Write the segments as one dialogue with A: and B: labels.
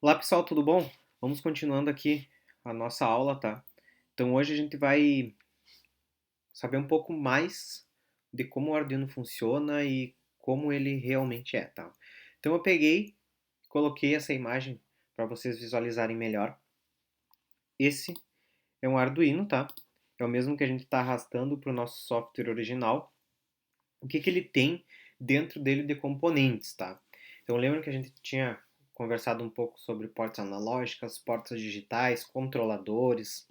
A: Olá pessoal, tudo bom? Vamos continuando aqui a nossa aula, tá? Então hoje a gente vai saber um pouco mais de como o Arduino funciona e como ele realmente é, tá? Então eu peguei, coloquei essa imagem para vocês visualizarem melhor. Esse é um Arduino, tá? É o mesmo que a gente está arrastando para o nosso software original. O que que ele tem dentro dele de componentes, tá? Então lembra que a gente tinha conversado um pouco sobre portas analógicas, portas digitais, controladores,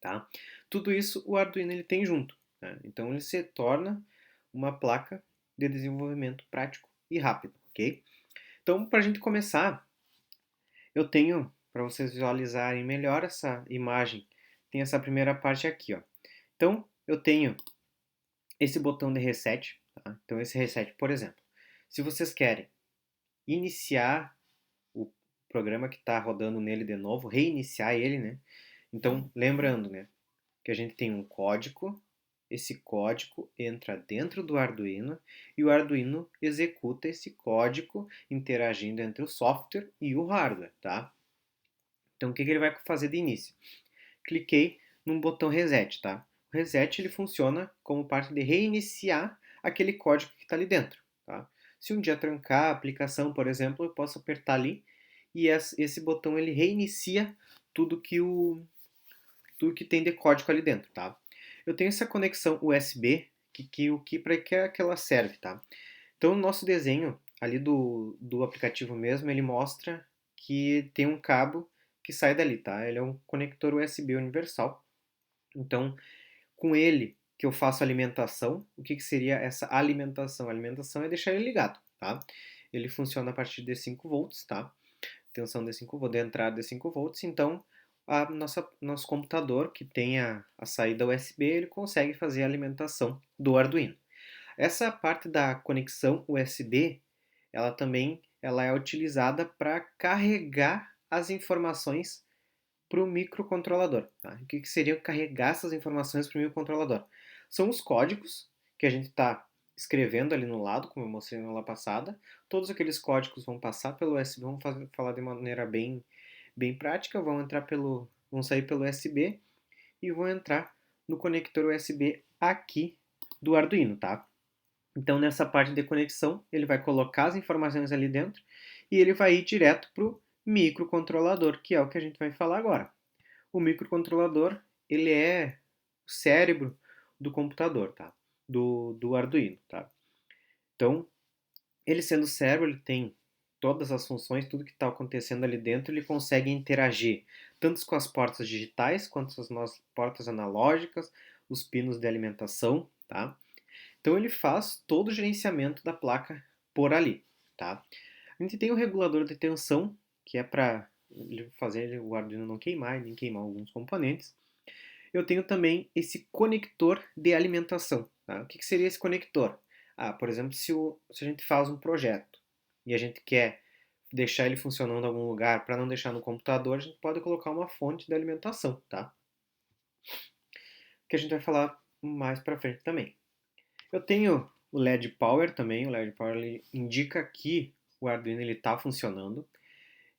A: tá? Tudo isso o Arduino ele tem junto, né? Então ele se torna uma placa de desenvolvimento prático e rápido, ok? Então para a gente começar, eu tenho, para vocês visualizarem melhor essa imagem, tem essa primeira parte aqui, ó. Então eu tenho esse botão de reset, tá? Então esse reset, por exemplo, se vocês querem iniciar o programa que está rodando nele de novo, reiniciar ele, né? Então, lembrando, né, que a gente tem um código, esse código entra dentro do Arduino e o Arduino executa esse código interagindo entre o software e o hardware, tá? Então, o que ele vai fazer de início? Cliquei no botão reset, tá? O reset ele funciona como parte de reiniciar aquele código que está ali dentro, tá? Se um dia trancar a aplicação, por exemplo, eu posso apertar ali e esse botão ele reinicia tudo que tudo que tem de código ali dentro, tá? Eu tenho essa conexão USB para que ela serve, tá? Então, o nosso desenho ali do aplicativo mesmo, ele mostra que tem um cabo que sai dali, tá? Ele é um conector USB universal. Então, com ele que eu faço alimentação, o que seria essa alimentação? A alimentação é deixar ele ligado, tá? Ele funciona a partir de 5 volts, tá? Tensão de 5 volts, de entrada de 5 volts, então nosso computador que tem a saída USB, ele consegue fazer a alimentação do Arduino. Essa parte da conexão USB, ela é utilizada para carregar as informações para o microcontrolador. Tá? O que seria carregar essas informações para o microcontrolador? São os códigos que a gente está escrevendo ali no lado, como eu mostrei na aula passada. Todos aqueles códigos vão passar pelo USB, vamos falar de maneira bem prática, vão sair pelo USB e vão entrar no conector USB aqui do Arduino, tá? Então, nessa parte de conexão, ele vai colocar as informações ali dentro e ele vai ir direto para o microcontrolador, que é o que a gente vai falar agora. O microcontrolador, ele é o cérebro do computador, tá? Do Arduino, tá? Então, ele sendo o cérebro, ele tem todas as funções, tudo que está acontecendo ali dentro, ele consegue interagir tanto com as portas digitais quanto com as nossas portas analógicas, os pinos de alimentação, tá? Então ele faz todo o gerenciamento da placa por ali, tá? A gente tem o regulador de tensão, que é para fazer o Arduino não queimar e nem queimar alguns componentes. Eu tenho também esse conector de alimentação. Tá? O que seria esse conector? Por exemplo, se a gente faz um projeto e a gente quer deixar ele funcionando em algum lugar para não deixar no computador, a gente pode colocar uma fonte de alimentação, tá? Que a gente vai falar mais para frente também. Eu tenho o LED Power também, o LED Power ele indica que o Arduino está funcionando.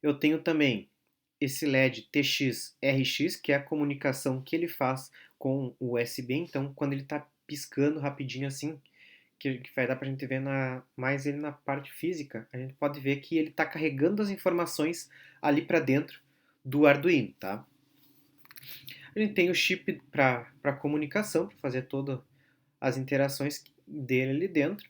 A: Eu tenho também esse LED TX-RX, que é a comunicação que ele faz com o USB. Então, quando ele está piscando rapidinho assim, que vai dar para a gente ver mais ele na parte física, a gente pode ver que ele está carregando as informações ali para dentro do Arduino, tá? A gente tem o chip para comunicação, para fazer todas as interações dele ali dentro.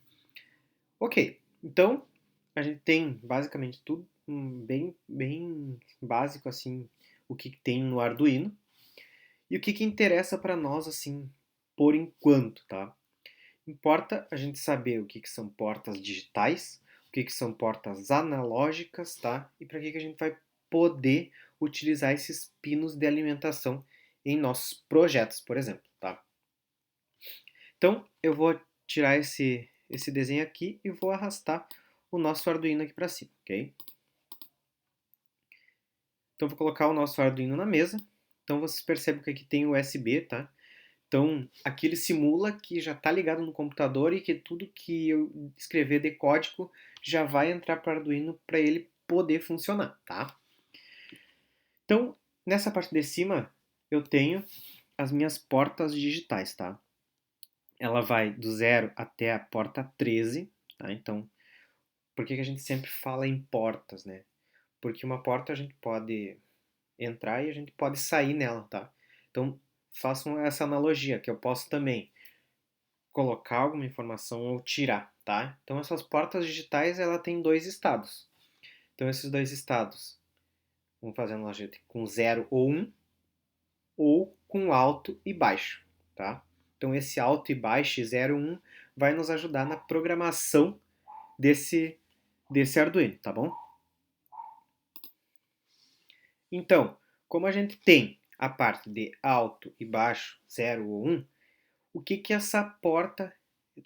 A: Ok, então a gente tem basicamente tudo bem básico assim, o que tem no Arduino e o que interessa para nós assim, por enquanto, tá? Importa a gente saber o que são portas digitais, o que são portas analógicas, tá? E para que a gente vai poder utilizar esses pinos de alimentação em nossos projetos, por exemplo, tá? Então, eu vou tirar esse desenho aqui e vou arrastar o nosso Arduino aqui para cima, ok? Então, vou colocar o nosso Arduino na mesa. Então, vocês percebem que aqui tem o USB, tá? Então, aqui ele simula que já está ligado no computador e que tudo que eu escrever de código já vai entrar para o Arduino para ele poder funcionar, tá? Então, nessa parte de cima, eu tenho as minhas portas digitais, tá? Ela vai do 0 até a porta 13, tá? Então, por que a gente sempre fala em portas, né? Porque uma porta a gente pode entrar e a gente pode sair nela, tá? Então, façam essa analogia, que eu posso também colocar alguma informação ou tirar, tá? Então, essas portas digitais, ela tem dois estados. Então, esses dois estados, vamos fazer a analogia com 0 ou com alto e baixo, tá? Então, esse alto e baixo, 0 e 1, vai nos ajudar na programação desse Arduino, tá bom? Então, como a gente tem a parte de alto e baixo, 0 ou 1, o que que essa porta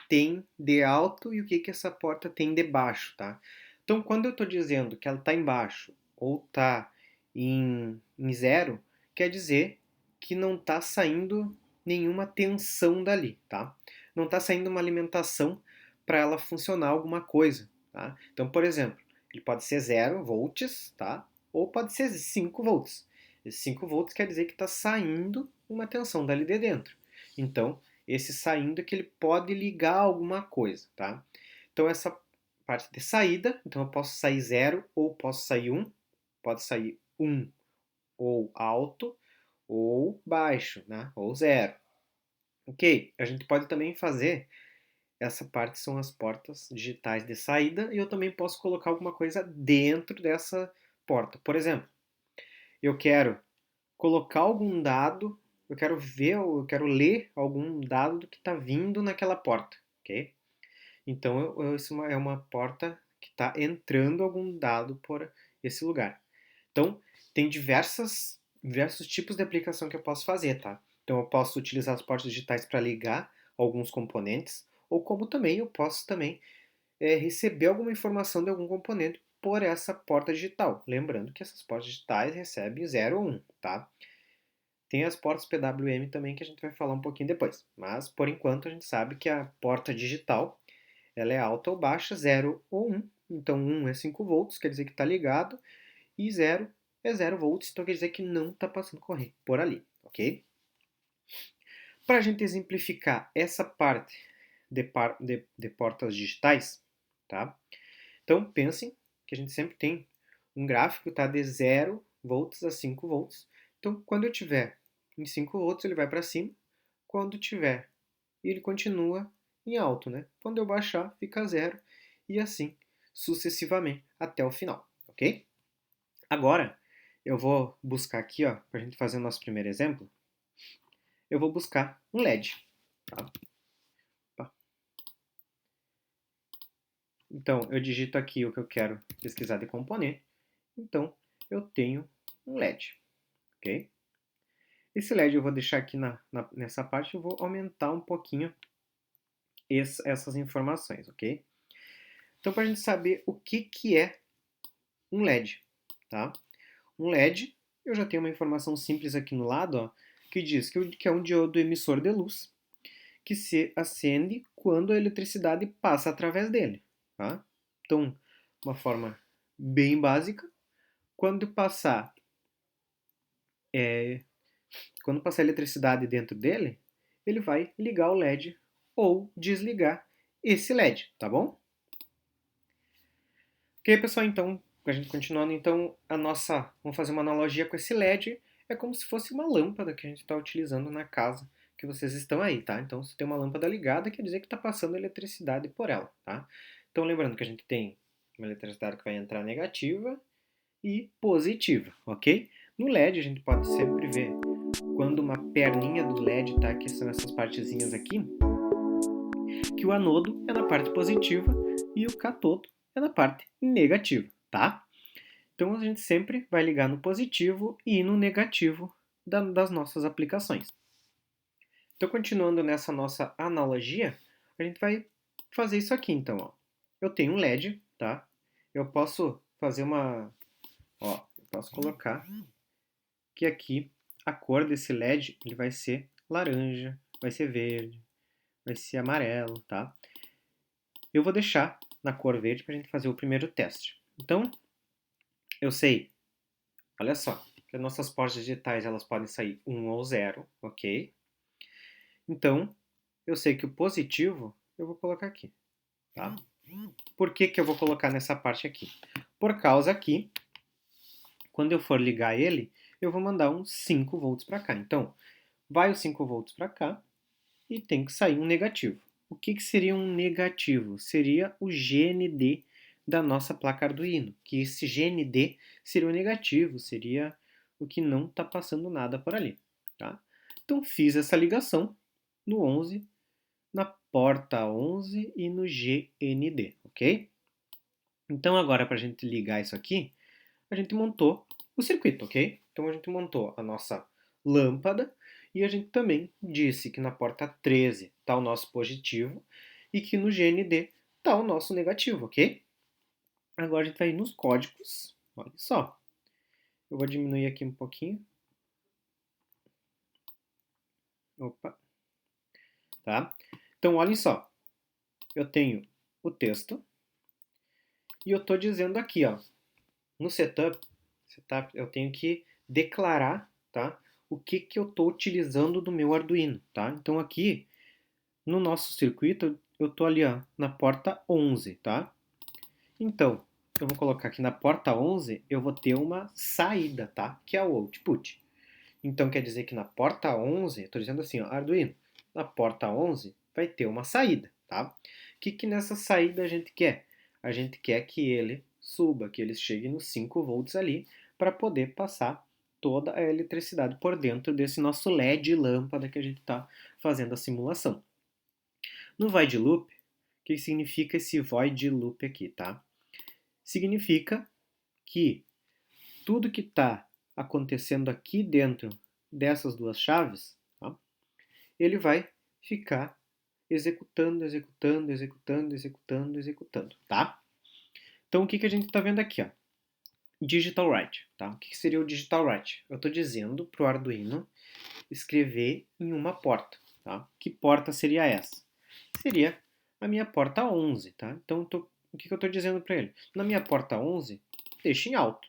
A: tem de alto e o que que essa porta tem de baixo, tá? Então, quando eu estou dizendo que ela está embaixo ou está em 0, quer dizer que não está saindo nenhuma tensão dali, tá? Não está saindo uma alimentação para ela funcionar alguma coisa, tá? Então, por exemplo, ele pode ser 0 volts, tá? Ou pode ser 5 volts. Esse 5 volts quer dizer que está saindo uma tensão dali de dentro. Então, esse saindo é que ele pode ligar alguma coisa, tá? Então, essa parte de saída, então eu posso sair 0 ou posso sair 1, pode sair 1 ou alto ou baixo, né? Ou 0. Ok, a gente pode também fazer, essa parte são as portas digitais de saída e eu também posso colocar alguma coisa dentro dessa porta. Por exemplo, eu quero colocar algum dado, eu quero ver, eu quero ler algum dado que está vindo naquela porta, ok? Então, isso é uma porta que está entrando algum dado por esse lugar. Então, tem diversos tipos de aplicação que eu posso fazer, tá? Então, eu posso utilizar as portas digitais para ligar alguns componentes, ou como também eu posso também receber alguma informação de algum componente por essa porta digital. Lembrando que essas portas digitais recebem 0 ou 1, tá? Tem as portas PWM também que a gente vai falar um pouquinho depois. Mas, por enquanto, a gente sabe que a porta digital ela é alta ou baixa, 0 ou 1. Então, 1 é 5 volts, quer dizer que está ligado, e 0 é 0 volts, então quer dizer que não está passando corrente por ali, ok? Para a gente exemplificar essa parte de portas digitais, tá? Então, pensem que a gente sempre tem um gráfico tá, de 0 volts a 5 volts. Então, quando eu tiver em 5 volts, ele vai para cima. Quando tiver, ele continua em alto, né? Quando eu baixar, fica 0 e assim sucessivamente até o final, ok? Agora, eu vou buscar aqui, ó, para a gente fazer o nosso primeiro exemplo, eu vou buscar um LED. Tá? Então, eu digito aqui o que eu quero pesquisar de componente. Então, eu tenho um LED, ok? Esse LED eu vou deixar aqui nessa parte, eu vou aumentar um pouquinho essas informações, ok? Então, para a gente saber o que, que é um LED, tá? Um LED, eu já tenho uma informação simples aqui no lado, ó, que diz que é um diodo emissor de luz que se acende quando a eletricidade passa através dele, tá? Então, uma forma bem básica, quando passar, é, quando passar eletricidade dentro dele, ele vai ligar o LED ou desligar esse LED, tá bom? Ok, pessoal, então, a gente continuando, então, vamos fazer uma analogia com esse LED, é como se fosse uma lâmpada que a gente está utilizando na casa que vocês estão aí, tá? Então, se tem uma lâmpada ligada, quer dizer que está passando eletricidade por ela, tá? Então, lembrando que a gente tem uma eletricidade que vai entrar negativa e positiva, ok? No LED, a gente pode sempre ver quando uma perninha do LED está, que são essas partezinhas aqui, que o anodo é na parte positiva e o catodo é na parte negativa, tá? Então a gente sempre vai ligar no positivo e no negativo das nossas aplicações. Então continuando nessa nossa analogia, a gente vai fazer isso aqui então, ó. Eu tenho um LED, tá? Eu posso fazer eu posso colocar que aqui a cor desse LED ele vai ser laranja, vai ser verde, vai ser amarelo, tá? Eu vou deixar na cor verde para a gente fazer o primeiro teste. Então, eu sei, olha só, que as nossas portas digitais elas podem sair 1 ou 0, ok? Então, eu sei que o positivo eu vou colocar aqui, tá? Por que eu vou colocar nessa parte aqui? Por causa que, quando eu for ligar ele, eu vou mandar uns 5 volts para cá. Então, vai os 5 volts para cá e tem que sair um negativo. O que seria um negativo? Seria o GND da nossa placa Arduino, que esse GND seria o negativo, seria o que não está passando nada por ali. Tá? Então, fiz essa ligação no 11, na porta 11 e no GND, ok? Então, agora, para a gente ligar isso aqui, a gente montou o circuito, ok? Então, a gente montou a nossa lâmpada e a gente também disse que na porta 13 está o nosso positivo e que no GND está o nosso negativo, ok? Agora a gente vai ir nos códigos. Olha só. Eu vou diminuir aqui um pouquinho. Opa. Tá? Então, olhem só. Eu tenho o texto e eu estou dizendo aqui, ó, no setup, eu tenho que declarar, tá, o que eu estou utilizando do meu Arduino. Tá? Então, aqui, no nosso circuito, eu estou ali ó, na porta 11. Tá? Então, eu vou colocar aqui na porta 11, eu vou ter uma saída, tá? Que é o output. Então, quer dizer que na porta 11, estou dizendo assim, ó, Arduino, na porta 11 vai ter uma saída, tá? O que nessa saída a gente quer? A gente quer que ele suba, que ele chegue nos 5 volts ali, para poder passar toda a eletricidade por dentro desse nosso LED lâmpada que a gente está fazendo a simulação. No void loop, o que significa esse void loop aqui, tá? Significa que tudo que está acontecendo aqui dentro dessas duas chaves, tá? Ele vai ficar executando, executando, executando, executando, executando, tá? Então, o que a gente está vendo aqui? Ó? Digital write. Tá? O que seria o digital write? Eu estou dizendo para o Arduino escrever em uma porta. Tá? Que porta seria essa? Seria a minha porta 11. Tá? Então, o que eu estou dizendo para ele? Na minha porta 11, deixe em alto.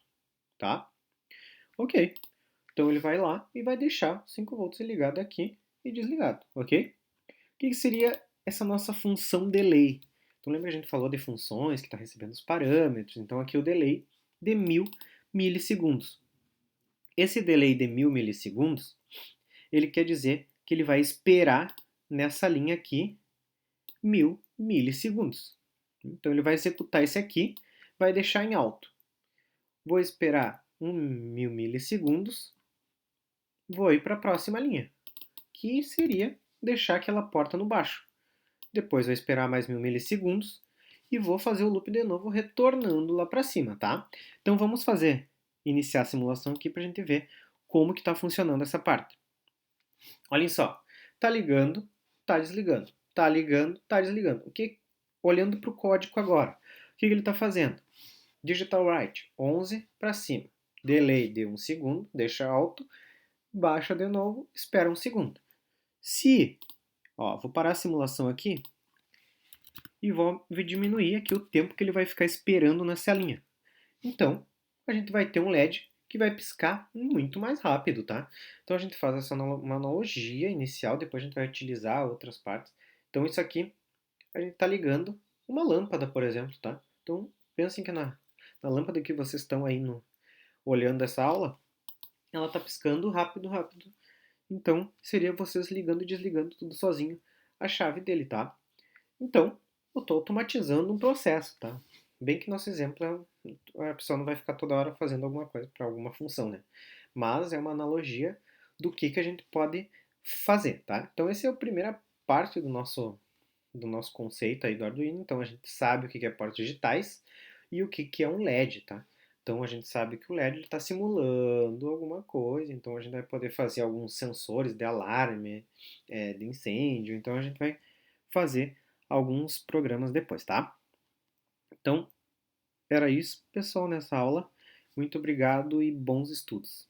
A: Tá? Ok. Então ele vai lá e vai deixar 5 volts ligado aqui e desligado, ok? O que seria essa nossa função delay? Então lembra que a gente falou de funções que está recebendo os parâmetros, então aqui o delay de 1000 milissegundos. Esse delay de 1000 milissegundos, ele quer dizer que ele vai esperar nessa linha aqui 1000 milissegundos. Então ele vai executar esse aqui, vai deixar em alto. Vou esperar 1000 milissegundos, vou ir para a próxima linha, que seria deixar aquela porta no baixo. Depois vou esperar mais 1000 milissegundos e vou fazer o loop de novo, retornando lá para cima, tá? Então vamos iniciar a simulação aqui para a gente ver como que está funcionando essa parte. Olhem só, tá ligando, tá desligando, tá ligando, tá desligando. Olhando para o código agora, o que ele está fazendo? Digital write, 11 para cima. Delay de 1 segundo, deixa alto, baixa de novo, espera 1 segundo. Vou parar a simulação aqui e vou diminuir aqui o tempo que ele vai ficar esperando nessa linha. Então, a gente vai ter um LED que vai piscar muito mais rápido, tá? Então a gente faz uma analogia inicial, depois a gente vai utilizar outras partes. Então isso aqui, a gente está ligando uma lâmpada, por exemplo, tá? Então pensem que na lâmpada que vocês estão aí olhando essa aula, ela está piscando rápido, rápido. Então seria vocês ligando e desligando tudo sozinho a chave dele, tá? Então, eu estou automatizando um processo, tá? Bem que nosso exemplo a pessoa não vai ficar toda hora fazendo alguma coisa para alguma função, né? Mas é uma analogia do que a gente pode fazer, tá? Então, essa é a primeira parte do nosso conceito aí do Arduino. Então, a gente sabe o que é portas digitais e o que é um LED, tá? Então, a gente sabe que o LED está simulando alguma coisa, então a gente vai poder fazer alguns sensores de alarme, de incêndio, então a gente vai fazer alguns programas depois, tá? Então, era isso, pessoal, nessa aula. Muito obrigado e bons estudos.